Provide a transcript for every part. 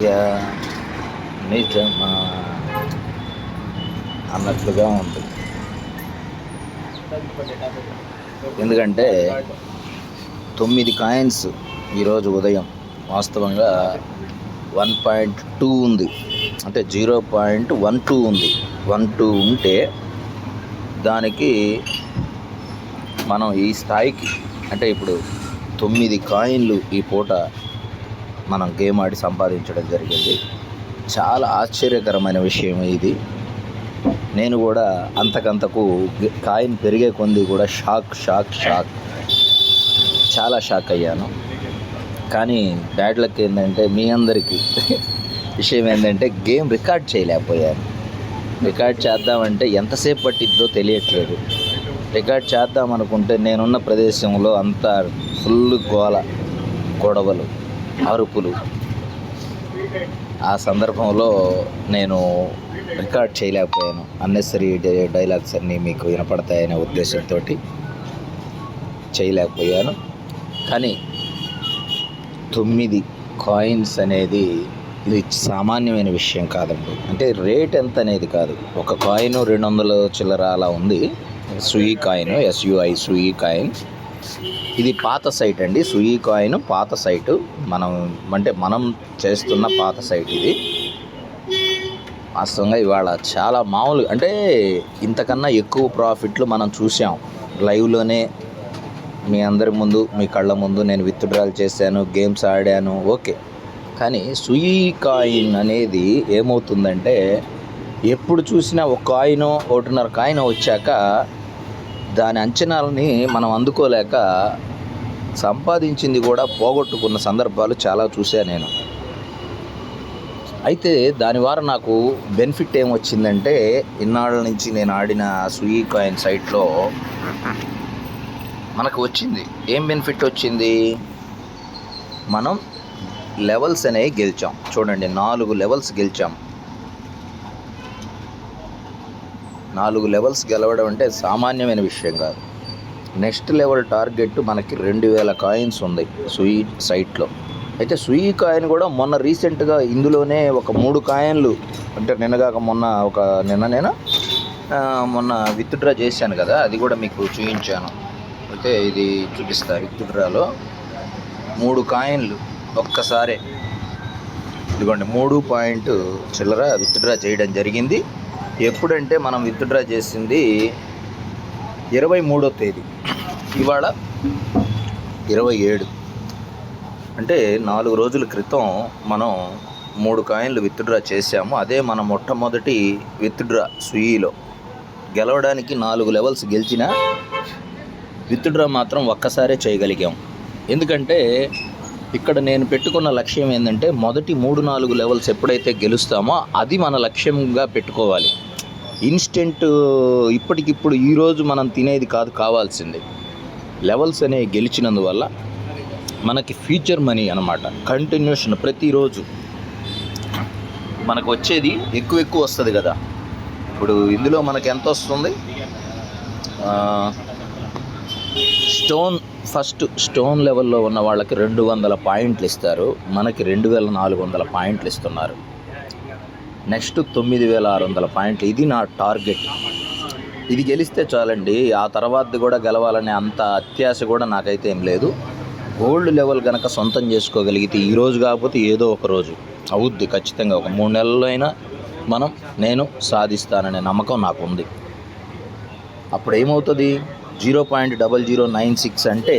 Yeah నిజమా అన్నట్లుగా ఉంది. ఎందుకంటే 9 కాయిన్స్ ఈరోజు ఉదయం వాస్తవంగా 1.2 ఉంది, అంటే 0.12 ఉంది. 12 ఉంటే దానికి మనం ఈ స్థాయికి, అంటే ఇప్పుడు 9 కాయిన్లు ఈ పూట మనం గేమ్ ఆడి సంపాదించడం జరిగింది. చాలా ఆశ్చర్యకరమైన విషయం ఇది. నేను కూడా అంతకంతకు కాయిన్ పెరిగే కొంది కూడా షాక్ చాలా షాక్ అయ్యాను. కానీ బ్యాడ్ లక్ ఏంటంటే మీ అందరికీ విషయం ఏంటంటే గేమ్ రికార్డ్ చేయలేకపోయాను. రికార్డ్ చేద్దామంటే ఎంతసేపు పట్టిద్దో తెలియట్లేదు. రికార్డ్ చేద్దాం అనుకుంటే నేనున్న ప్రదేశంలో అంతా ఫుల్ గొడవలు, అరుపులు. ఆ సందర్భంలో నేను రికార్డ్ చేయలేకపోయాను. అన్నెసరీ డైలాగ్స్ అన్నీ మీకు వినపడతాయనే ఉద్దేశంతో చేయలేకపోయాను. కానీ 9 కాయిన్స్ అనేది ఇది సామాన్యమైన విషయం కాదండి. అంటే రేట్ ఎంత అనేది కాదు. ఒక కాయిన్ 200 చిల్లర అలా ఉంది. సుయి కాయిన్, SUI సుయి కాయిన్. ఇది పాత సైట్ అండి. సుయి కాయిన్ పాత సైటు, మనం చేస్తున్న పాత సైట్ ఇది. వాస్తవంగా ఇవాళ చాలా మామూలు, అంటే ఇంతకన్నా ఎక్కువ ప్రాఫిట్లు మనం చూసాం లైవ్లోనే. మీ అందరి ముందు, మీ కళ్ళ ముందు నేను విత్డ్రాల్ చేశాను, గేమ్స్ ఆడాను, ఓకే. కానీ సుయి కాయిన్ అనేది ఏమవుతుందంటే ఎప్పుడు చూసినా ఒక కాయినో 1.5 కాయిన్ వచ్చాక దాని అంచనాలని మనం అందుకోలేక సంపాదించింది కూడా పోగొట్టుకున్న సందర్భాలు చాలా చూశాను నేను. అయితే దాని ద్వారా నాకు బెనిఫిట్ ఏమొచ్చిందంటే, ఇన్నాళ్ళ నుంచి నేను ఆడిన సుయి కాయిన్ సైట్లో మనకు వచ్చింది ఏం బెనిఫిట్ వచ్చింది. మనం లెవెల్స్ అనేవి గెలిచాం. చూడండి, 4 లెవెల్స్ గెలిచాం. 4 లెవెల్స్ గెలవడం అంటే సామాన్యమైన విషయం కాదు. నెక్స్ట్ లెవెల్ టార్గెట్ మనకి 2000 కాయిన్స్ ఉంది సుయి సైట్లో. అయితే సుయి కాయిన్ కూడా మొన్న రీసెంట్గా ఇందులోనే ఒక 3 కాయిన్లు, అంటే మొన్న విత్డ్రా చేశాను కదా, అది కూడా మీకు చూపించాను. అయితే ఇది చూపిస్తా. విత్డ్రాలో 3 కాయిన్లు ఒక్కసారే, ఇదిగోండి 3 పాయింట్ చిల్లర విత్డ్రా చేయడం జరిగింది. ఎప్పుడంటే మనం విత్డ్రా చేసింది 23వ తేదీ, ఇవాళ 27, అంటే 4 రోజుల క్రితం మనం 3 కాయిన్లు విత్డ్రా చేసాము. అదే మన మొట్టమొదటి విత్డ్రా సుయిలో. గెలవడానికి 4 లెవెల్స్ గెలిచిన విత్డ్రా మాత్రం ఒక్కసారే చేయగలిగాం. ఎందుకంటే ఇక్కడ నేను పెట్టుకున్న లక్ష్యం ఏంటంటే మొదటి 3-4 లెవెల్స్ ఎప్పుడైతే గెలుస్తామో అది మన లక్ష్యంగా పెట్టుకోవాలి. ఇన్స్టెంట్ ఇప్పటికిప్పుడు ఈరోజు మనం తినేది కాదు కావాల్సింది. లెవెల్స్ అనేవి గెలిచినందువల్ల మనకి ఫ్యూచర్ మనీ అన్నమాట. కంటిన్యూషన్ ప్రతిరోజు మనకు వచ్చేది ఎక్కువ వస్తుంది కదా. ఇప్పుడు ఇందులో మనకి ఎంత వస్తుంది, ఫస్ట్ స్టోన్ లెవెల్లో ఉన్న వాళ్ళకి 200 పాయింట్లు ఇస్తారు. మనకి 2400 పాయింట్లు ఇస్తున్నారు. నెక్స్ట్ 9600 పాయింట్లు. ఇది నా టార్గెట్. ఇది గెలిస్తే చాలండి. ఆ తర్వాత కూడా గెలవాలనే అంత అత్యాశ కూడా నాకైతే ఏం లేదు. గోల్డ్ లెవెల్ కనుక సొంతం చేసుకోగలిగితే ఈరోజు కాకపోతే ఏదో ఒక రోజు అవుద్ది ఖచ్చితంగా. ఒక 3 నెలల్లో అయినా నేను సాధిస్తాననే నమ్మకం నాకు ఉంది. అప్పుడు ఏమవుతుంది, 0.0096 అంటే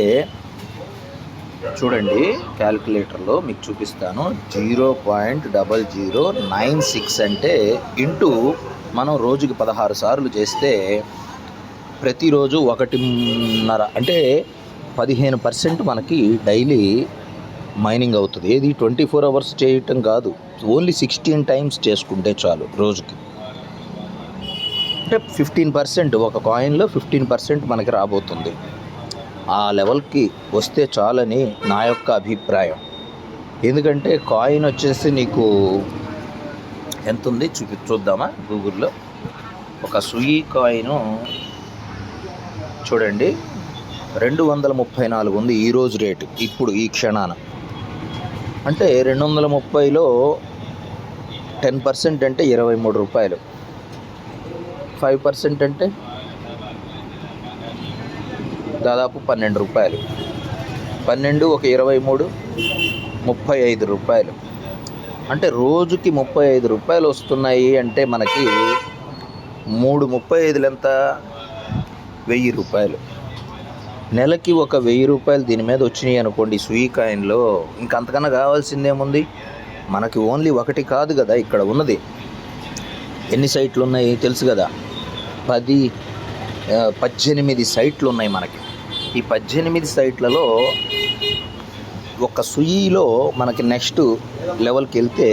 చూడండి, క్యాల్కులేటర్లో మీకు చూపిస్తాను. 0.0096 అంటే ఇంటూ మనం రోజుకి 16 సార్లు చేస్తే ప్రతిరోజు 1.5, అంటే 15% మనకి డైలీ మైనింగ్ అవుతుంది. ఏది 24 అవర్స్ చేయటం కాదు, ఓన్లీ 16 టైమ్స్ చేసుకుంటే చాలు రోజుకి. అంటే 15%, ఒక కాయిన్లో 15% మనకి రాబోతుంది. ఆ లెవెల్కి వస్తే చాలని నా యొక్క అభిప్రాయం. ఎందుకంటే కాయిన్ వచ్చేసి నీకు ఎంత ఉంది చూద్దామా గూగుల్లో. ఒక సుయి కాయిన్ చూడండి 234 ఉంది ఈరోజు రేటు, ఇప్పుడు ఈ క్షణాన. అంటే 230లో 10% అంటే 23 రూపాయలు, 5% అంటే దాదాపు 12 రూపాయలు. 12 ఒక 23 35 రూపాయలు. అంటే రోజుకి 35 రూపాయలు వస్తున్నాయి అంటే మనకి 3 35 ఎంత? 1000 రూపాయలు. నెలకి ఒక 1000 రూపాయలు దీని మీద వచ్చినాయి అనుకోండి సూయి కాయిన్లో, ఇంకంతకన్నా కావాల్సిందేముంది మనకి? ఓన్లీ ఒకటి కాదు కదా ఇక్కడ ఉన్నది, ఎన్ని సైట్లు ఉన్నాయి తెలుసు కదా, 18 సైట్లు ఉన్నాయి మనకి. ఈ 18 సైట్లలో ఒక సుయిలో మనకి నెక్స్ట్ లెవెల్కి వెళ్తే,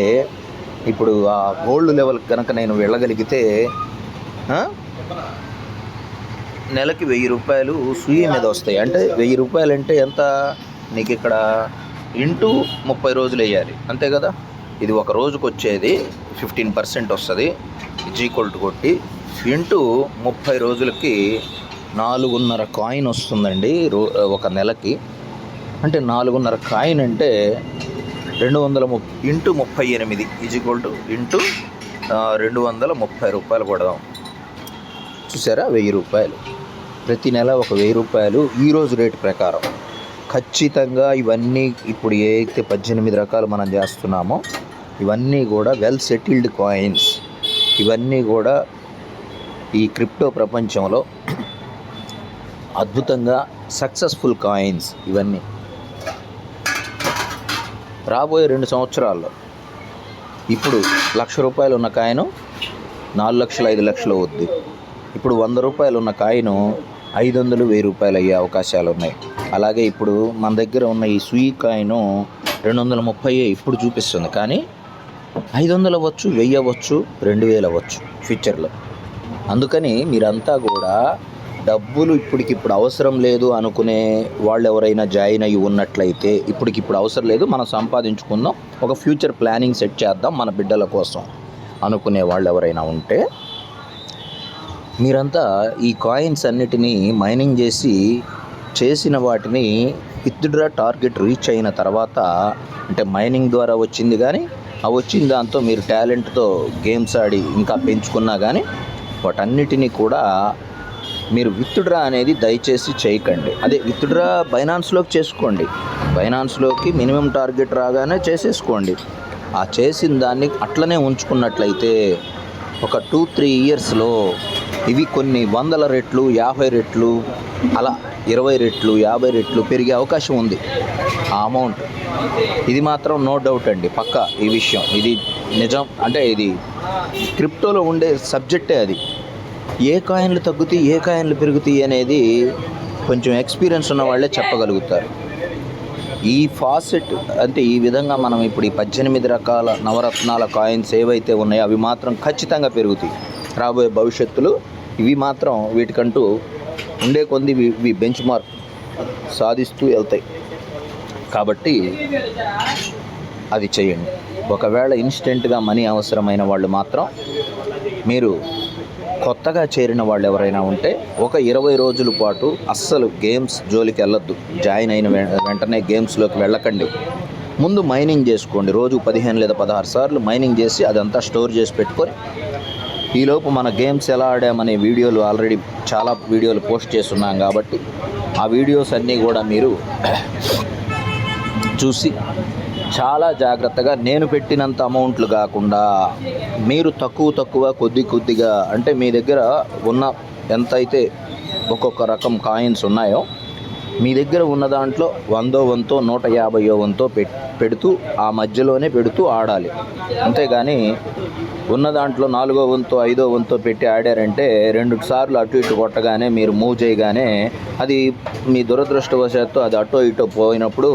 ఇప్పుడు ఆ గోల్డ్ లెవెల్ కనుక నేను వెళ్ళగలిగితే నెలకి 1000 రూపాయలు సుయి మీద వస్తాయి. అంటే 1000 రూపాయలు అంటే ఎంత నీకు? ఇక్కడ ఇంటూ 30 రోజులు వేయాలి, అంతే కదా. ఇది ఒక రోజుకు వచ్చేది 15% వస్తుంది, ఈక్వల్ కొట్టి ఇంటూ 30 రోజులకి 4.5 కాయిన్ వస్తుందండి ఒక నెలకి. అంటే 4.5 కాయిన్ అంటే 230 ఇంటూ 38 ఈక్వల్ ఇంటూ 230 రూపాయలు కొడదాం. చూసారా, 1000 రూపాయలు ప్రతి నెల, ఒక 1000 రూపాయలు ఈరోజు రేటు ప్రకారం. ఖచ్చితంగా ఇవన్నీ ఇప్పుడు ఏ అయితే 18 రకాలు మనం చేస్తున్నామో ఇవన్నీ కూడా వెల్ సెటిల్డ్ కాయిన్స్. ఇవన్నీ కూడా ఈ క్రిప్టో ప్రపంచంలో అద్భుతంగా సక్సెస్ఫుల్ కాయిన్స్. ఇవన్నీ రాబోయే 2 సంవత్సరాల్లో ఇప్పుడు 1,00,000 రూపాయలు ఉన్న కాయిన్ 4 లక్షలు 5 లక్షలు అవుద్ది. ఇప్పుడు 100 రూపాయలు ఉన్న కాయిన్ 500 1000 రూపాయలు అయ్యే అవకాశాలు ఉన్నాయి. అలాగే ఇప్పుడు మన దగ్గర ఉన్న ఈ సుయి కాయిన్ 230 ఇప్పుడు చూపిస్తుంది, కానీ 500 అవ్వచ్చు, 1000 అవ్వచ్చు, 2000 అవ్వచ్చు ఫ్యూచర్లో. అందుకని మీరంతా కూడా డబ్బులు ఇప్పటికిప్పుడు అవసరం లేదు అనుకునే వాళ్ళు ఎవరైనా జాయిన్ అయ్యి ఉన్నట్లయితే, ఇప్పటికిప్పుడు అవసరం లేదు, మనం సంపాదించుకుందాం, ఒక ఫ్యూచర్ ప్లానింగ్ సెట్ చేద్దాం మన బిడ్డల కోసం అనుకునే వాళ్ళు ఎవరైనా ఉంటే, మీరంతా ఈ కాయిన్స్ అన్నిటినీ మైనింగ్ చేసిన వాటిని విత్డ్రా టార్గెట్ రీచ్ అయిన తర్వాత, అంటే మైనింగ్ ద్వారా వచ్చింది కానీ ఆ వచ్చిన దాంతో మీరు టాలెంట్తో గేమ్స్ ఆడి ఇంకా పెంచుకున్నా కానీ వాటన్నిటినీ కూడా మీరు విత్డ్రా అనేది దయచేసి చేయకండి. అదే విత్డ్రా బైనాన్స్లోకి చేసుకోండి, బైనాన్స్లోకి మినిమం టార్గెట్ రాగానే చేసేసుకోండి. ఆ చేసిన దాన్ని అట్లనే ఉంచుకున్నట్లయితే ఒక 2-3 ఇయర్స్లో ఇవి కొన్ని 100 రెట్లు, 50 రెట్లు, అలా 20 రెట్లు, 50 రెట్లు పెరిగే అవకాశం ఉంది ఆ అమౌంట్. ఇది మాత్రం నో డౌట్ అండి, పక్కా ఈ విషయం, ఇది నిజం. అంటే ఇది క్రిప్టోలో ఉండే సబ్జెక్టే అది. ఏ కాయిన్లు తగ్గుతాయి, ఏ కాయిన్లు పెరుగుతాయి అనేది కొంచెం ఎక్స్పీరియన్స్ ఉన్న వాళ్ళే చెప్పగలుగుతారు. ఈ ఫాసెట్ అంటే ఈ విధంగా మనం ఇప్పుడు ఈ 18 రకాల నవరత్నాల కాయిన్స్ ఏవైతే ఉన్నాయో అవి మాత్రం ఖచ్చితంగా పెరుగుతాయి రాబోయే భవిష్యత్తులో. ఇవి మాత్రం వీటికంటూ ఉండే కొంది ఇవి బెంచ్ మార్క్ సాధిస్తూ వెళ్తాయి. కాబట్టి అది చేయండి. ఒకవేళ ఇన్స్టెంట్గా మనీ అవసరమైన వాళ్ళు మాత్రం, మీరు కొత్తగా చేరిన వాళ్ళు ఎవరైనా ఉంటే ఒక 20 రోజుల పాటు అస్సలు గేమ్స్ జోలికి వెళ్ళొద్దు. జాయిన్ అయిన వెంటనే గేమ్స్లోకి వెళ్ళకండి. ముందు మైనింగ్ చేసుకోండి. రోజు 15 లేదా 16 సార్లు మైనింగ్ చేసి అదంతా స్టోర్ చేసి పెట్టుకొని, ఈలోపు మన గేమ్స్ ఎలా ఆడామనే వీడియోలు ఆల్రెడీ చాలా వీడియోలు పోస్ట్ చేస్తున్నాం కాబట్టి ఆ వీడియోస్ అన్నీ కూడా మీరు చూసి చాలా జాగ్రత్తగా, నేను పెట్టినంత అమౌంట్లు కాకుండా మీరు తక్కువ కొద్దిగా, అంటే మీ దగ్గర ఉన్న ఎంతైతే ఒక్కొక్క రకం కాయిన్స్ ఉన్నాయో మీ దగ్గర ఉన్న దాంట్లో 100వ వంతో 150వ వంతో పెడుతూ ఆ మధ్యలోనే పెడుతూ ఆడాలి. అంతేగాని ఉన్న దాంట్లో 4వ వంతో 5వ వంతో పెట్టి ఆడారంటే 2 సార్లు అటు ఇటు కొట్టగానే మీరు మూవ్ చేయగానే అది మీ దురదృష్టవశాత్తు అది అటో ఇటో పోయినప్పుడు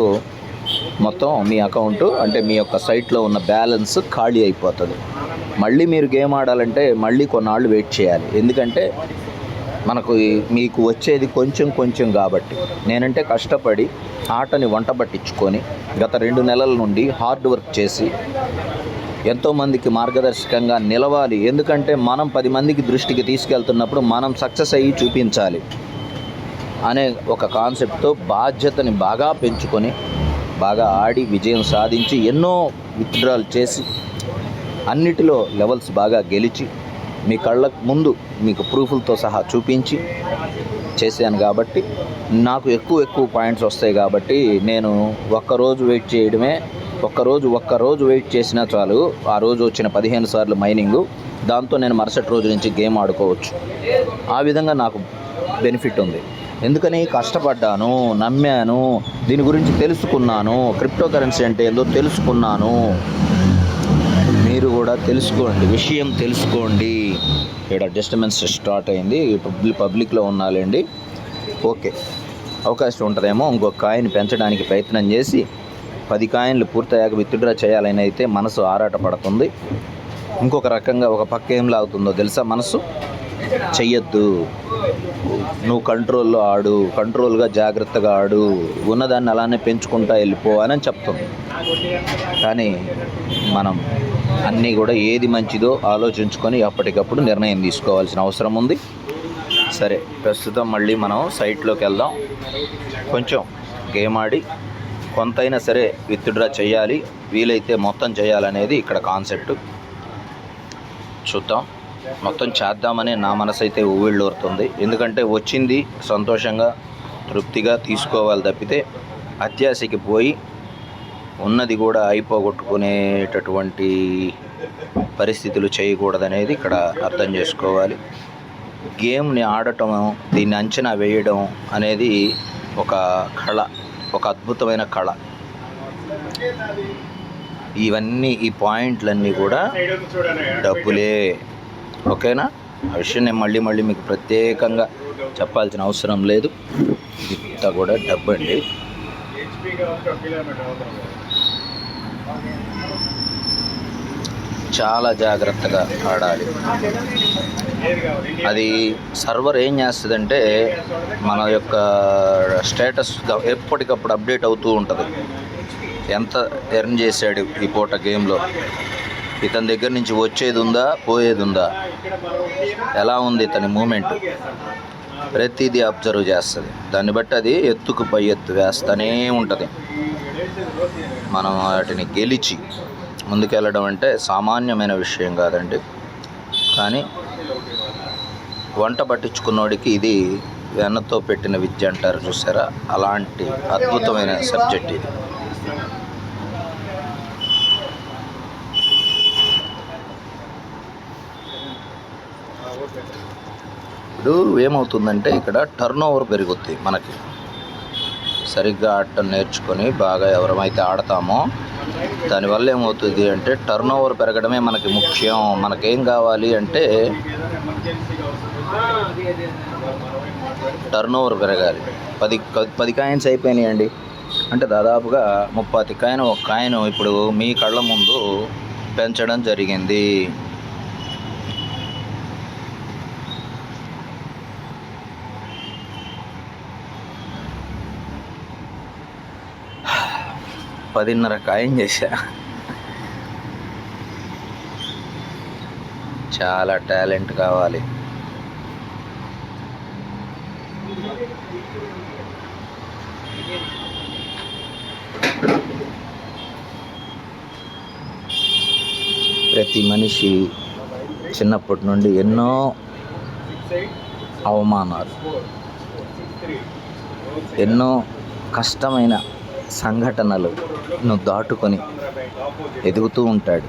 మొత్తం మీ అకౌంటు, అంటే మీ యొక్క సైట్లో ఉన్న బ్యాలెన్స్ ఖాళీ అయిపోతుంది. మళ్ళీ మీరు గేమ్ ఆడాలంటే మళ్ళీ కొన్నాళ్ళు వెయిట్ చేయాలి. ఎందుకంటే మీకు వచ్చేది కొంచెం కాబట్టి. నేనంటే కష్టపడి ఆటని వంట పట్టించుకొని గత 2 నెలల నుండి హార్డ్ వర్క్ చేసి ఎంతోమందికి మార్గదర్శకంగా నిలవాలి. ఎందుకంటే మనం 10 మందికి దృష్టికి తీసుకెళ్తున్నప్పుడు మనం సక్సెస్ అయ్యి చూపించాలి అనే ఒక కాన్సెప్ట్తో బాధ్యతని బాగా పెంచుకొని బాగా ఆడి విజయం సాధించి ఎన్నో విత్డ్రాలు చేసి అన్నిటిలో లెవెల్స్ బాగా గెలిచి మీ కళ్ళ ముందు మీకు ప్రూఫ్లతో సహా చూపించి చేశాను కాబట్టి నాకు ఎక్కువ పాయింట్స్ వస్తాయి. కాబట్టి నేను ఒక్కరోజు వెయిట్ చేయడమే, ఒక్కరోజు వెయిట్ చేసినా చాలు. ఆ రోజు వచ్చిన 15 సార్లు మైనింగు, దాంతో నేను మరుసటి రోజు నుంచి గేమ్ ఆడుకోవచ్చు. ఆ విధంగా నాకు బెనిఫిట్ ఉంది. ఎందుకని కష్టపడ్డాను, నమ్మాను, దీని గురించి తెలుసుకున్నాను, క్రిప్టో కరెన్సీ అంటే ఏందో తెలుసుకున్నాను. మీరు కూడా తెలుసుకోండి, విషయం తెలుసుకోండి. ఇక్కడ అడ్జస్ట్మెంట్స్ స్టార్ట్ అయింది, పబ్లిక్లో ఉన్నాలండి. ఓకే, అవకాశం ఉంటుందేమో ఇంకొక కాయిన్ పెంచడానికి ప్రయత్నం చేసి 10 కాయిన్లు పూర్తయ్యాక విత్డ్రా చేయాలని అయితే మనసు ఆరాట పడుతుంది. ఇంకొక రకంగా ఒక పక్క ఏం లాగుతుందో తెలుసా, మనసు చెయ్యొద్దు, నువ్వు కంట్రోల్లో ఆడు, కంట్రోల్గా జాగ్రత్తగా ఆడు, ఉన్నదాన్ని అలానే పెంచుకుంటా వెళ్ళిపో అని చెప్తుంది. కానీ మనం అన్నీ కూడా ఏది మంచిదో ఆలోచించుకొని అప్పటికప్పుడు నిర్ణయం తీసుకోవాల్సిన అవసరం ఉంది. సరే, ప్రస్తుతం మళ్ళీ మనం సైట్లోకి వెళ్దాం. కొంచెం గేమ్ ఆడి కొంతైనా సరే విత్డ్రా చేయాలి, వీలైతే మొత్తం చేయాలనేది ఇక్కడ కాన్సెప్ట్. చూద్దాం, మొత్తం చేద్దామని నా మనసు అయితే ఊవిళ్ళూరుతుంది. ఎందుకంటే వచ్చింది సంతోషంగా తృప్తిగా తీసుకోవాలి తప్పితే అత్యాశకి పోయి ఉన్నది కూడా అయిపోగొట్టుకునేటటువంటి పరిస్థితులు చేయకూడదనేది ఇక్కడ అర్థం చేసుకోవాలి. గేమ్ని ఆడటం, దీన్ని అంచనా వేయడం అనేది ఒక కళ, ఒక అద్భుతమైన కళ. ఇవన్నీ, ఈ పాయింట్లన్నీ కూడా డబ్బులే. ఓకేనా? ఆ విషయం నేను మళ్ళీ మీకు ప్రత్యేకంగా చెప్పాల్సిన అవసరం లేదు. ఇంత కూడా డబ్బు అండి. చాలా జాగ్రత్తగా ఆడాలి. అది సర్వర్ ఏం చేస్తుందంటే మన యొక్క స్టేటస్ ఎప్పటికప్పుడు అప్డేట్ అవుతూ ఉంటుంది. ఎంత ఎర్న్ చేశాడు ఈ పూట గేమ్లో, ఇతని దగ్గర నుంచి వచ్చేది ఉందా, పోయేది ఉందా, ఎలా ఉంది ఇతని మూమెంట్, ప్రతిదీ అబ్జర్వ్ చేస్తుంది. దాన్ని బట్టి అది ఎత్తుకు పై ఎత్తు వేస్తూనే ఉంటుంది. మనం వాటిని గెలిచి ముందుకెళ్ళడం అంటే సామాన్యమైన విషయం కాదండి. కానీ వంట పట్టించుకున్నోడికి ఇది వెన్నతో పెట్టిన విద్య అంటారు చూసారా, అలాంటి అద్భుతమైన సబ్జెక్ట్ ఇది. ఇప్పుడు ఏమవుతుందంటే ఇక్కడ టర్న్ ఓవర్ పెరుగుద్ది. మనకి సరిగ్గా ఆడటం నేర్చుకొని బాగా ఎవరమైతే ఆడతామో దానివల్ల ఏమవుతుంది అంటే టర్న్ ఓవర్ పెరగడమే మనకి ముఖ్యం. మనకేం కావాలి అంటే టర్న్ ఓవర్ పెరగాలి. 10 కాయిన్స్ అయిపోయినాయండి అంటే దాదాపుగా 30 కాయిన్, ఒక కాయిన్ ఇప్పుడు మీ కళ్ళ ముందు పెంచడం జరిగింది. $10.5 కాయిన్ చేశా. చాలా టాలెంట్ కావాలి. ప్రతి మనిషి చిన్నప్పటి నుండి ఎన్నో అవమానాలు, ఎన్నో కష్టమైన సంఘటనలను దాటుకొని ఎదుగుతూ ఉంటాడు.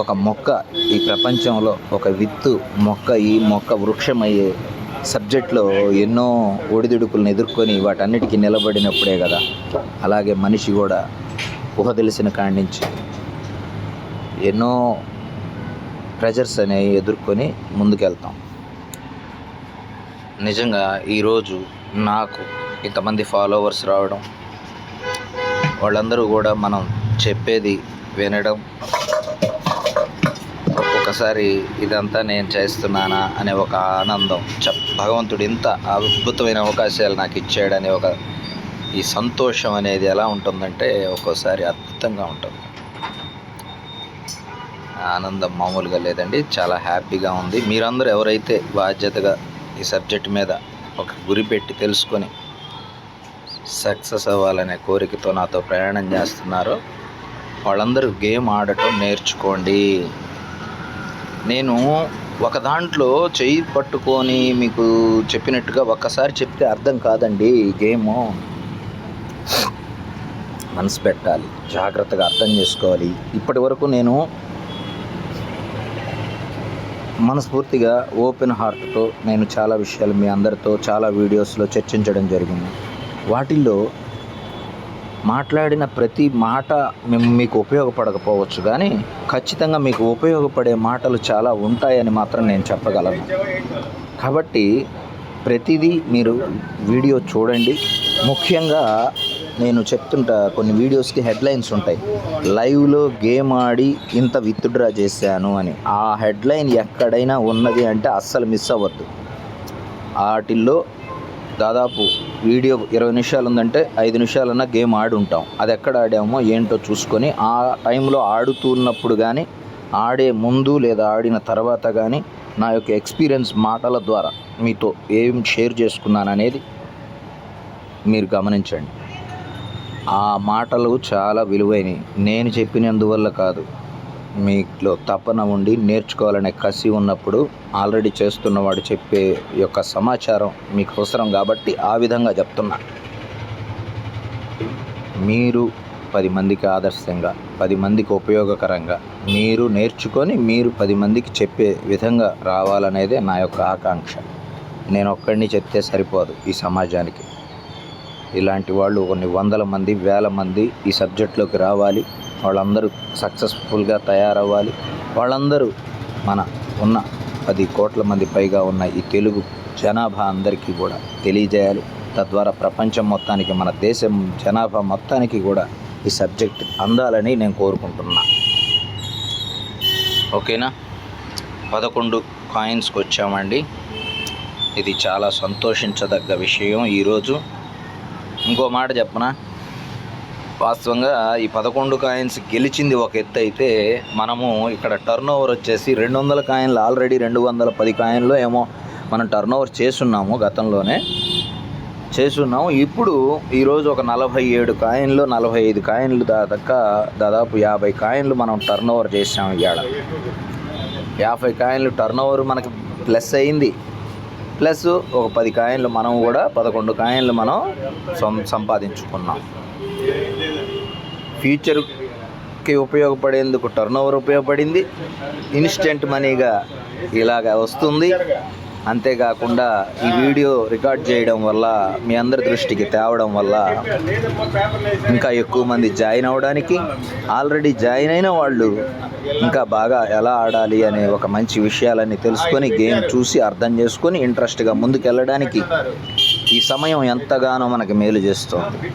ఒక మొక్క ఈ ప్రపంచంలో, ఒక విత్తు మొక్క, ఈ మొక్క వృక్షమయ్యే సబ్జెక్ట్లో ఎన్నో ఒడిదుడుకులను ఎదుర్కొని వాటన్నిటికీ నిలబడినప్పుడే కదా. అలాగే మనిషి కూడా ఊహ తెలిసిన కాడి నుంచి ఎన్నో ప్రెజర్స్ అనేవి ఎదుర్కొని ముందుకెళ్తాం. నిజంగా ఈరోజు నాకు ఇంతమంది ఫాలోవర్స్ రావడం, వాళ్ళందరూ కూడా మనం చెప్పేది వినడం, ఒక్కొక్కసారి ఇదంతా నేను చేస్తున్నానా అనే ఒక ఆనందం, భగవంతుడు ఇంత అద్భుతమైన అవకాశాలు నాకు ఇచ్చాడనే ఒక ఈ సంతోషం అనేది ఎలా ఉంటుందంటే ఒక్కోసారి అద్భుతంగా ఉంటుంది. ఆనందం మామూలుగా లేదండి, చాలా హ్యాపీగా ఉంది. మీరందరూ ఎవరైతే బాధ్యతగా ఈ సబ్జెక్ట్ మీద ఒక గురి పెట్టి తెలుసుకొని సక్సెస్ అవ్వాలనే కోరికతో నాతో ప్రయాణం చేస్తున్నారో వాళ్ళందరూ గేమ్ ఆడటం నేర్చుకోండి. నేను ఒక దాంట్లో చెయ్యి పట్టుకొని మీకు చెప్పినట్టుగా ఒక్కసారి చెప్తే అర్థం కాదండి. ఈ గేము మనసు పెట్టాలి, జాగ్రత్తగా అర్థం చేసుకోవాలి. ఇప్పటి వరకు నేను మనస్ఫూర్తిగా ఓపెన్ హార్ట్తో నేను చాలా విషయాలు మీ అందరితో చాలా వీడియోస్లో చర్చించడం జరిగింది. వాటిల్లో మాట్లాడిన ప్రతి మాట మీకు ఉపయోగపడకపోవచ్చు, కానీ ఖచ్చితంగా మీకు ఉపయోగపడే మాటలు చాలా ఉంటాయని మాత్రం నేను చెప్పగలను. కాబట్టి ప్రతిదీ మీరు వీడియో చూడండి. ముఖ్యంగా నేను చెప్తుంటా, కొన్ని వీడియోస్కి హెడ్లైన్స్ ఉంటాయి, లైవ్లో గేమ్ ఆడి ఇంత విత్డ్రా చేశాను అని. ఆ హెడ్లైన్ ఎక్కడైనా ఉన్నది అంటే అస్సలు మిస్ అవ్వద్దు. వాటిల్లో దాదాపు వీడియో 20 నిమిషాలు ఉందంటే 5 నిమిషాలన్నా గేమ్ ఆడి ఉంటాం. అది ఎక్కడ ఆడామో ఏంటో చూసుకొని ఆ టైంలో ఆడుతున్నప్పుడు కానీ, ఆడే ముందు లేదా ఆడిన తర్వాత కానీ నా యొక్క ఎక్స్పీరియన్స్ మాటల ద్వారా మీతో ఏం షేర్ చేసుకున్నాను అనేది మీరు గమనించండి. ఆ మాటలు చాలా విలువైనవి. నేను చెప్పినందువల్ల కాదు, మీలో తపన ఉండి నేర్చుకోవాలనే కసి ఉన్నప్పుడు ఆల్రెడీ చేస్తున్నవాడు చెప్పే యొక్క సమాచారం మీకు అవసరం కాబట్టి ఆ విధంగా చెప్తున్నా. మీరు 10 మందికి ఆదర్శంగా, 10 మందికి ఉపయోగకరంగా మీరు నేర్చుకొని మీరు 10 మందికి చెప్పే విధంగా రావాలనేదే నా యొక్క ఆకాంక్ష. నేను ఒక్కడిని చెప్తే సరిపోదు ఈ సమాజానికి. ఇలాంటి వాళ్ళు కొన్ని వందల మంది, వేల మంది ఈ సబ్జెక్ట్లోకి రావాలి. వాళ్ళందరూ సక్సెస్ఫుల్గా తయారవ్వాలి. వాళ్ళందరూ మన ఉన్న 10 కోట్ల మంది పైగా ఉన్న ఈ తెలుగు జనాభా అందరికీ కూడా తెలియజేయాలి. తద్వారా ప్రపంచం మొత్తానికి, మన దేశం జనాభా మొత్తానికి కూడా ఈ సబ్జెక్ట్ అందాలని నేను కోరుకుంటున్నా. ఓకేనా? 11 కాయిన్స్కి వచ్చామండి. ఇది చాలా సంతోషించదగ్గ విషయం ఈరోజు. ఇంకో మాట చెప్పనా, వాస్తవంగా ఈ 11 కాయిన్స్ గెలిచింది ఒక ఎత్తు అయితే, మనము ఇక్కడ టర్న్ ఓవర్ వచ్చేసి 200 కాయిన్లు, ఆల్రెడీ 210 కాయిన్లో ఏమో మనం టర్న్ ఓవర్ చేస్తున్నాము, గతంలోనే చేస్తున్నాము. ఇప్పుడు ఈరోజు ఒక 47 కాయిన్లు, 45 కాయిన్లు దాదాపు 50 కాయిన్లు మనం టర్న్ ఓవర్ చేసాము. ఇవాళ 50 కాయిన్లు టర్న్ ఓవర్ మనకి ప్లస్ అయింది. ప్లస్ ఒక 10 కాయిన్లు మనం కూడా 11 కాయిన్లు మనం సంపాదించుకున్నాం. ఫ్యూచర్కి ఉపయోగపడేందుకు టర్న్ ఓవర్ ఉపయోగపడింది. ఇన్స్టెంట్ మనీగా ఇలాగ వస్తుంది. అంతేకాకుండా ఈ వీడియో రికార్డ్ చేయడం వల్ల, మీ అందరి దృష్టికి తేవడం వల్ల ఇంకా ఎక్కువ మంది జాయిన్ అవ్వడానికి, ఆల్రెడీ జాయిన్ అయిన వాళ్ళు ఇంకా బాగా ఎలా ఆడాలి అనే ఒక మంచి విషయాలన్నీ తెలుసుకొని, గేమ్ చూసి అర్థం చేసుకొని ఇంట్రెస్ట్గా ముందుకెళ్ళడానికి ఈ సమయం ఎంతగానో మనకి మేలు చేస్తుంది.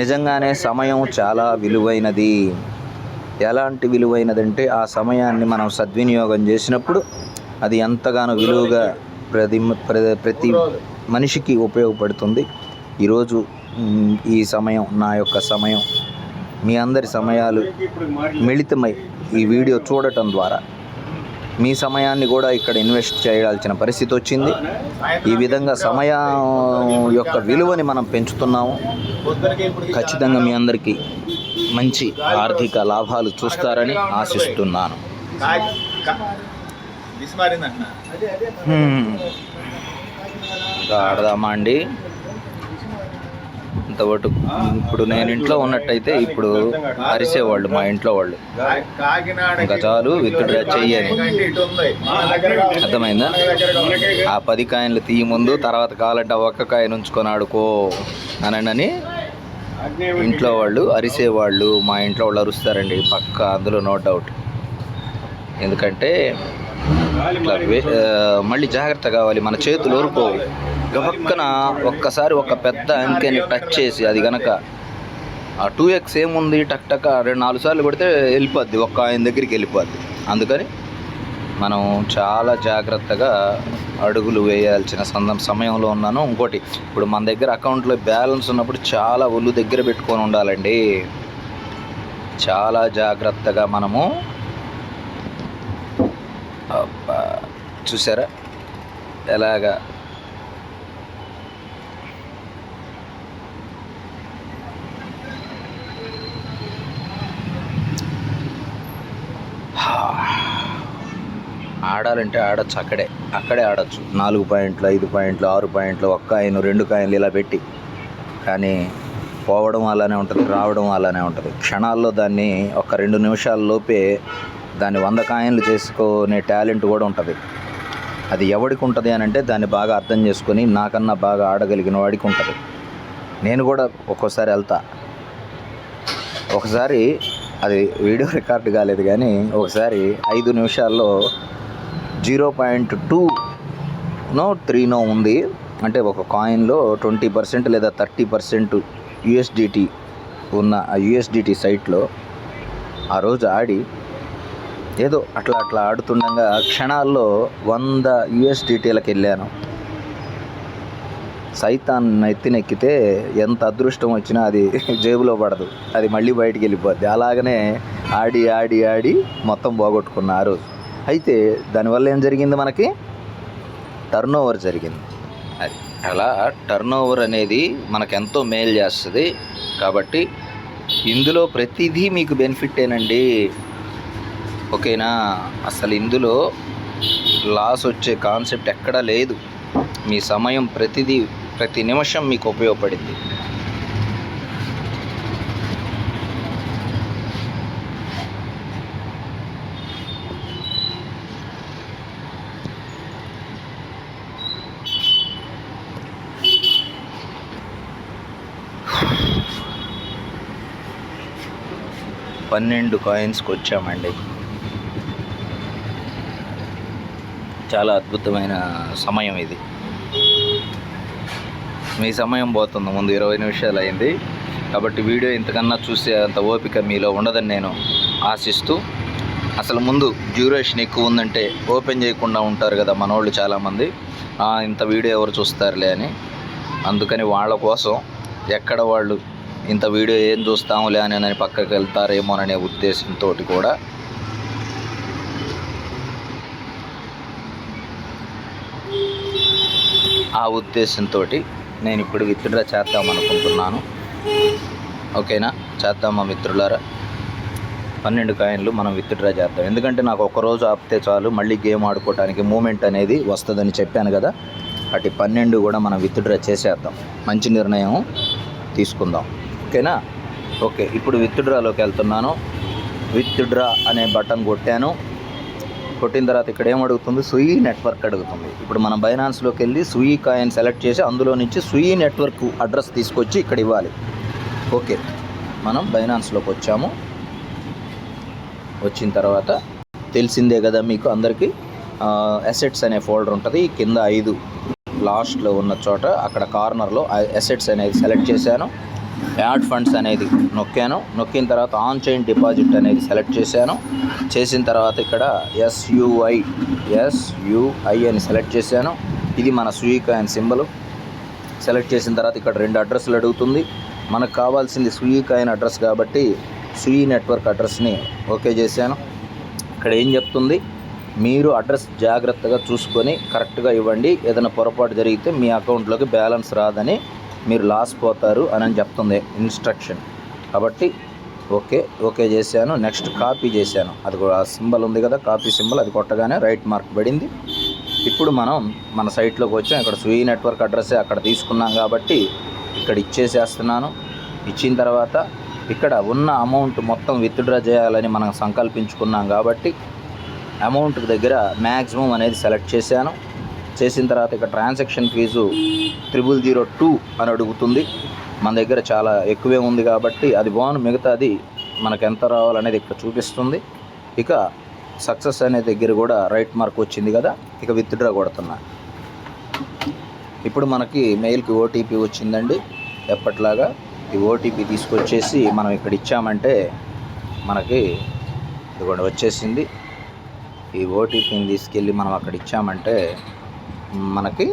నిజంగానే సమయం చాలా విలువైనది. ఎలాంటి విలువైనదంటే, ఆ సమయాన్ని మనం సద్వినియోగం చేసినప్పుడు అది ఎంతగానో విలువగా ప్రతి మనిషికి ఉపయోగపడుతుంది. ఈరోజు ఈ సమయం, నా యొక్క సమయం, మీ అందరి సమయాలు మిళితమై ఈ వీడియో చూడటం ద్వారా మీ సమయాన్ని కూడా ఇక్కడ ఇన్వెస్ట్ చేయాల్సిన పరిస్థితి వచ్చింది. ఈ విధంగా సమయం యొక్క విలువని మనం పెంచుతున్నాము. ఖచ్చితంగా మీ అందరికీ మంచి ఆర్థిక లాభాలు చూస్తారని ఆశిస్తున్నాను. ఇంకా ఆడదామా అండి? ఇంతవరకు ఇప్పుడు నేను ఇంట్లో ఉన్నట్టయితే ఇప్పుడు అరిసేవాళ్ళు మా ఇంట్లో వాళ్ళు, ఇంకా చాలు విత్డ్రా చెయ్యని. అర్థమైందా? ఆ 10 కాయిన్లు తీయ ముందు, తర్వాత కావాలంటే ఒక్క కాయిన్ ఉంచుకొని ఆడుకో అని ఇంట్లో వాళ్ళు అరిసేవాళ్ళు. మా ఇంట్లో వాళ్ళు అరుస్తారండి పక్క, అందులో నో డౌట్. ఎందుకంటే మళ్ళీ జాగ్రత్త కావాలి, మన చేతులు ఊరుకోవు. గబక్కన ఒక్కసారి ఒక పెద్ద అంకెని టచ్ చేసి, అది కనుక ఆ 2x ఏముంది, టక్ టక్ 2-4 సార్లు కొడితే వెళ్ళిపోద్ది, ఒక్క ఆయన దగ్గరికి వెళ్ళిపోద్ది. అందుకని మనం చాలా జాగ్రత్తగా అడుగులు వేయాల్సిన సమయంలో ఉన్నాను. ఇంకోటి, ఇప్పుడు మన దగ్గర అకౌంట్లో బ్యాలెన్స్ ఉన్నప్పుడు చాలా ఒళ్ళు దగ్గర పెట్టుకొని ఉండాలండి. చాలా జాగ్రత్తగా మనము, చూసారా ఎలాగా ఆడాలంటే ఆడచ్చు, అక్కడే ఆడచ్చు. 4 పాయింట్లు, 5 పాయింట్లు, 6 పాయింట్లు, 1 కాయిన్, 2 కాయిన్లు ఇలా పెట్టి. కానీ పోవడం అలానే ఉంటుంది, రావడం అలానే ఉంటుంది. క్షణాల్లో దాన్ని ఒక 2 నిమిషాల్లోపే దాన్ని 100 కాయిన్లు చేసుకునే టాలెంట్ కూడా ఉంటుంది. అది ఎవడికి ఉంటుంది అని అంటే దాన్ని బాగా అర్థం చేసుకొని నాకన్నా బాగా ఆడగలిగిన వాడికి ఉంటుంది. నేను కూడా ఒక్కోసారి వెళ్తా. ఒకసారి అది వీడియో రికార్డు కాలేదు కానీ ఒకసారి 5 నిమిషాల్లో 0.2నో 3నో ఉంది. అంటే ఒక కాయిన్లో 20% లేదా 30% యూఎస్డిటీ ఉన్న ఆ యూఎస్డిటీ సైట్లో ఆ రోజు ఆడి ఏదో అట్లా ఆడుతుండగా క్షణాల్లో 100 యూఎస్డిటీలకు వెళ్ళాను. సైతాన్ ఎత్తినెక్కితే ఎంత అదృష్టం వచ్చినా అది జేబులో పడదు, అది మళ్ళీ బయటికి వెళ్ళిపోద్ది. అలాగనే ఆడి మొత్తం పోగొట్టుకున్న ఆ రోజు. అయితే దానివల్ల ఏం జరిగింది, మనకి టర్న్ ఓవర్ జరిగింది. అది అలా టర్న్ ఓవర్ అనేది మనకెంతో మేలు చేస్తుంది. కాబట్టి ఇందులో ప్రతిదీ మీకు బెనిఫిట్టేనండి, ఓకేనా. అసలు ఇందులో లాస్ వచ్చే కాన్సెప్ట్ ఎక్కడా లేదు. మీ సమయం ప్రతి నిమిషం మీకు ఉపయోగపడింది. పన్నెండు కాయిన్స్కి వచ్చామండి. చాలా అద్భుతమైన సమయం ఇది. మీ సమయం పోతుంది, ముందు 20 నిమిషాలు అయింది. కాబట్టి వీడియో ఇంతకన్నా చూసే అంత ఓపిక మీలో ఉండదని నేను ఆశిస్తూ, అసలు ముందు డ్యూరేషన్ ఎక్కువ ఉందంటే ఓపెన్ చేయకుండా ఉంటారు కదా మనోళ్ళు చాలామంది. ఇంత వీడియో ఎవరు చూస్తారులే అని. అందుకని వాళ్ళ కోసం ఎక్కడ వాళ్ళు ఇంత వీడియో ఏం చూస్తాములే అని పక్కకి వెళ్తారేమోననే ఉద్దేశంతో కూడా నేను ఇప్పుడు విత్డ్రా చేద్దామనుకుంటున్నాను. ఓకేనా, చేద్దామా మిత్రులారా. 12 కాయిన్లు మనం విత్డ్రా చేద్దాం. ఎందుకంటే నాకు ఒక్కరోజు ఆపితే చాలు, మళ్ళీ గేమ్ ఆడుకోవడానికి మూమెంట్ అనేది వస్తుందని చెప్పాను కదా. అటు 12 కూడా మనం విత్డ్రా చేసేద్దాం. మంచి నిర్ణయం తీసుకుందాం, ఓకేనా. ఓకే, ఇప్పుడు విత్డ్రాలోకి వెళ్తున్నాను. విత్డ్రా అనే బటన్ కొట్టిన తర్వాత ఇక్కడ ఏమడుగుతుంది, సుయి నెట్వర్క్ అడుగుతుంది. ఇప్పుడు మనం బైనాన్స్లోకి వెళ్ళి సుయి కాయిన్ సెలెక్ట్ చేసి అందులో నుంచి సుయి నెట్వర్క్ అడ్రస్ తీసుకొచ్చి ఇక్కడ ఇవ్వాలి. ఓకే, మనం బైనాన్స్లోకి వచ్చాము. వచ్చిన తర్వాత తెలిసిందే కదా మీకు అందరికీ, అసెట్స్ అనే ఫోల్డర్ ఉంటుంది. కింద 5 లాస్ట్లో ఉన్న చోట అక్కడ కార్నర్లో అసెట్స్ అనేది సెలెక్ట్ చేశాను. యాడ్ ఫండ్స్ అనేది నొక్కిన తర్వాత ఆన్ చైన్ డిపాజిట్ అనేది సెలెక్ట్ చేసిన తర్వాత ఇక్కడ ఎస్యుఐ అని సెలెక్ట్ చేశాను. ఇది మన సుయి కాయిన్ సింబల్. సెలెక్ట్ చేసిన తర్వాత ఇక్కడ 2 అడ్రస్లు అడుగుతుంది. మనకు కావాల్సింది సుయి కాయిన్ అడ్రస్ కాబట్టి సుయి నెట్వర్క్ అడ్రస్ని ఓకే చేశాను. ఇక్కడ ఏం చెప్తుంది, మీరు అడ్రస్ జాగ్రత్తగా చూసుకొని కరెక్ట్గా ఇవ్వండి. ఏదైనా పొరపాటు జరిగితే మీ అకౌంట్లోకి బ్యాలెన్స్ రాదని, మీరు లాస్ పోతారు అని చెప్తుంది ఇన్స్ట్రక్షన్. కాబట్టి ఓకే చేశాను. నెక్స్ట్ కాపీ చేశాను. అది ఆ సింబల్ ఉంది కదా, కాపీ సింబల్, అది కొట్టగానే రైట్ మార్క్ పడింది. ఇప్పుడు మనం మన సైట్లోకి వచ్చాం. ఇక్కడ సుయి నెట్వర్క్ అడ్రస్సే అక్కడ తీసుకున్నాం కాబట్టి ఇక్కడ ఇచ్చేసేస్తున్నాను. ఇచ్చిన తర్వాత ఇక్కడ ఉన్న అమౌంట్ మొత్తం విత్డ్రా చేయాలని మనం సంకల్పించుకున్నాం కాబట్టి అమౌంట్ దగ్గర మ్యాక్సిమం అనేది సెలెక్ట్ చేసిన తర్వాత ఇక్కడ ట్రాన్సాక్షన్ ఫీజు 0002 అని అడుగుతుంది. మన దగ్గర చాలా ఎక్కువే ఉంది కాబట్టి అది బాగుంది. మిగతాది మనకు ఎంత రావాలనేది ఇక్కడ చూపిస్తుంది. ఇక సక్సెస్ అనే దగ్గర కూడా రైట్ మార్క్ వచ్చింది కదా, ఇక విత్డ్రా కొడుతున్నా. ఇప్పుడు మనకి మెయిల్కి ఓటీపీ వచ్చిందండి. ఎప్పట్లాగా ఈ ఓటీపీ తీసుకొచ్చేసి మనం ఇక్కడ ఇచ్చామంటే మనకి ఇదిగోండి వచ్చేసింది. ఈ ఓటీపీని తీసుకెళ్ళి మనం అక్కడ ఇచ్చామంటే మనకి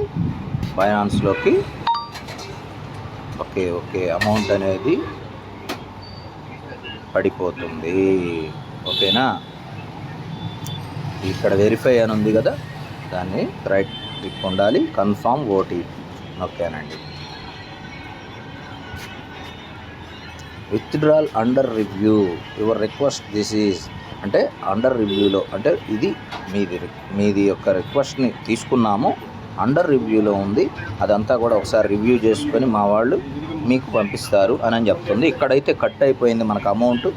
బైనాన్స్లోకి ఓకే అమౌంట్ అనేది పడిపోతుంది. ఓకేనా, ఇక్కడ వెరిఫై అని ఉంది కదా, దాన్ని రైట్ క్లిక్ ఉండాలి. కన్ఫర్మ్ ఓటీపీ ఓకేనండి. Withdrawal under review, your request this is అంటే అండర్ రివ్యూలో, అంటే ఇది మీది యొక్క రిక్వెస్ట్ని తీసుకున్నాము, అండర్ రివ్యూలో ఉంది, అదంతా కూడా ఒకసారి రివ్యూ చేసుకొని మా వాళ్ళు మీకు పంపిస్తారు అని చెప్తుంది. ఇక్కడైతే కట్ అయిపోయింది మనకు అమౌంట్.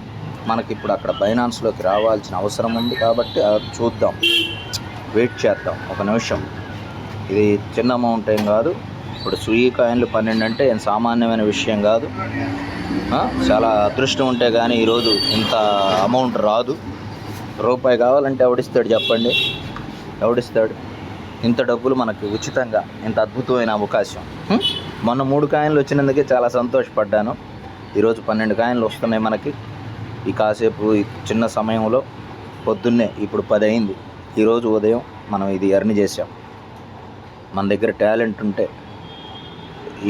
మనకి ఇప్పుడు అక్కడ బైనాన్స్లోకి రావాల్సిన అవసరం ఉంది కాబట్టి అది చూద్దాం, వెయిట్ చేద్దాం ఒక నిమిషం. ఇది చిన్న అమౌంట్ ఏం కాదు. ఇప్పుడు సూయి కాయిన్లు 12 అంటే ఏం సామాన్యమైన విషయం కాదు. చాలా అదృష్టం ఉంటే కానీ ఈరోజు ఇంత అమౌంట్ రాదు. రూపాయి కావాలంటే ఎవడిస్తాడు చెప్పండి, ఎవడిస్తాడు? ఇంత డబ్బులు మనకి ఉచితంగా, ఇంత అద్భుతమైన అవకాశం. మొన్న 3 కాయిన్లు వచ్చినందుకే చాలా సంతోషపడ్డాను. ఈరోజు 12 కాయిన్లు వస్తున్నాయి మనకి. ఈ కాసేపు ఈ చిన్న సమయంలో పొద్దున్నే ఇప్పుడు 10 అయింది. ఈరోజు ఉదయం మనం ఇది ఎర్న్ చేసాం. మన దగ్గర టాలెంట్ ఉంటే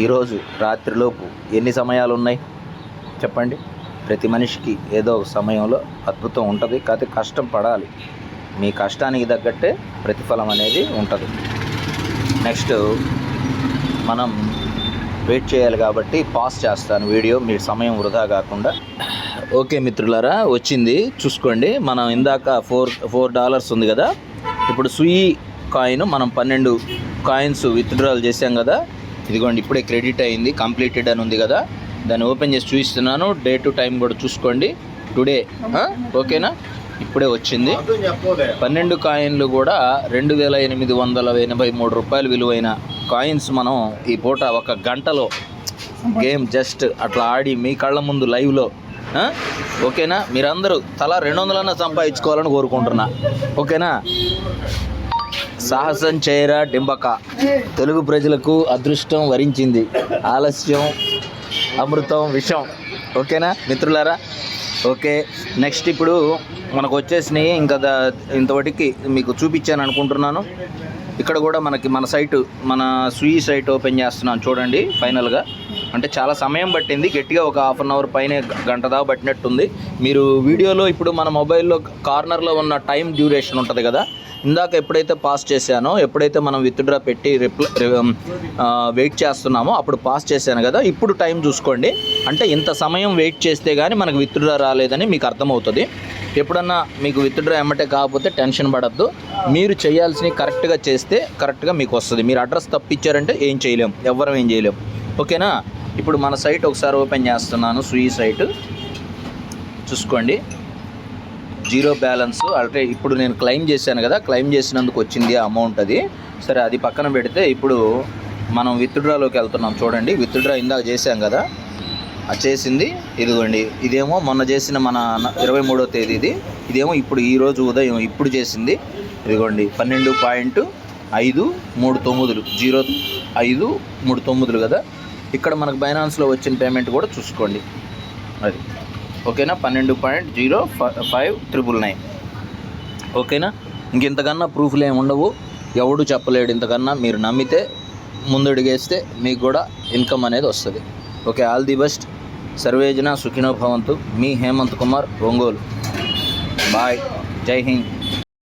ఈరోజు రాత్రిలోపు ఎన్ని సమయాలు ఉన్నాయి చెప్పండి? ప్రతి మనిషికి ఏదో ఒక సమయంలో అద్భుతం ఉంటుంది. కాకపోతే కష్టం పడాలి. మీ కష్టానికి తగ్గట్టే ప్రతిఫలం అనేది ఉంటుంది. నెక్స్ట్ మనం వెయిట్ చేయాలి కాబట్టి పాస్ చేస్తాను వీడియో, మీ సమయం వృధా కాకుండా. ఓకే మిత్రులారా, వచ్చింది చూసుకోండి. మనం ఇందాక $4 ఉంది కదా, ఇప్పుడు సూయి కాయిన్ మనం 12 కాయిన్స్ విత్డ్రాల్ చేసాం కదా. ఇదిగోండి ఇప్పుడే క్రెడిట్ అయింది, కంప్లీటెడ్ అని ఉంది కదా. దాన్ని ఓపెన్ చేసి చూపిస్తున్నాను. డే టు టైం కూడా చూసుకోండి. టుడే ఓకేనా, ఇప్పుడే వచ్చింది. 12 కాయిన్లు కూడా 2883 రూపాయలు విలువైన కాయిన్స్ మనం ఈ పూట ఒక గంటలో గేమ్ జస్ట్ అట్లా ఆడి మీ కళ్ళ ముందు లైవ్లో, ఓకేనా? మీరందరూ తలా 200 సంపాదించుకోవాలని కోరుకుంటున్నా, ఓకేనా? సాహసం చేయరా డింబక. తెలుగు ప్రజలకు అదృష్టం వరించింది, ఆలస్యం అమృతం విషం. ఓకేనా మిత్రులారా? ఓకే, నెక్స్ట్ ఇప్పుడు మనకు వచ్చేసినాయి. ఇంకా ఇంతవరకు మీకు చూపించాను అనుకుంటున్నాను. ఇక్కడ కూడా మనకి మన సైటు, మన సూయి సైట్ ఓపెన్ చేస్తున్నాను చూడండి. ఫైనల్గా అంటే చాలా సమయం పట్టింది, గట్టిగా ఒక ½ అన్ అవర్ పైన, గంట దాకా పట్టినట్టుంది. మీరు వీడియోలో ఇప్పుడు మన మొబైల్లో కార్నర్లో ఉన్న టైం డ్యూరేషన్ ఉంటుంది కదా, ఇందాక ఎప్పుడైతే పాస్ చేశానో, ఎప్పుడైతే మనం విత్డ్రా పెట్టి వెయిట్ చేస్తున్నామో అప్పుడు పాస్ చేశాను కదా. ఇప్పుడు టైం చూసుకోండి. అంటే ఇంత సమయం వెయిట్ చేస్తే కానీ మనకు విత్డ్రా రాలేదని మీకు అర్థమవుతుంది. ఎప్పుడన్నా మీకు విత్డ్రా ఎమ్మటే కాకపోతే టెన్షన్ పడద్దు. మీరు చేయాల్సినవి కరెక్ట్గా చేస్తే కరెక్ట్గా మీకు వస్తుంది. మీరు అడ్రస్ తప్పించారంటే ఏం చేయలేం, ఎవ్వరం ఏం చేయలేం, ఓకేనా? ఇప్పుడు మన సైట్ ఒకసారి ఓపెన్ చేస్తున్నాను, సూయి సైట్ చూసుకోండి. 0 బ్యాలెన్స్. అంటే ఇప్పుడు నేను క్లెయిమ్ చేశాను కదా, క్లెయిమ్ చేసినందుకు వచ్చింది అమౌంట్ అది. సరే, అది పక్కన పెడితే ఇప్పుడు మనం విత్డ్రాలోకి వెళ్తున్నాం చూడండి. విత్డ్రా ఇందాక చేశాం కదా, అది చేసింది ఇదిగోండి. ఇదేమో మొన్న చేసిన మన 23వ తేదీది. ఇదేమో ఇప్పుడు ఈరోజు ఉదయం ఇప్పుడు చేసింది. ఇదిగోండి 12.539 0539 కదా. ఇక్కడ మనకు బైనాన్స్లో వచ్చిన పేమెంట్ కూడా చూసుకోండి. అది ఓకేనా, 12.05999. ఓకేనా? ఇంకెంతకన్నా ప్రూఫ్లు ఏమి ఉండవు, ఎవడు చెప్పలేడు ఇంతకన్నా. మీరు నమ్మితే ముందడుగేస్తే మీకు కూడా ఇన్కమ్ అనేది వస్తుంది. Okay, all the best. సర్వేజన సుఖినో భవంతు. మీ హేమంత్ కుమార్, ఒంగోలు. బాయ్, జై హింద్.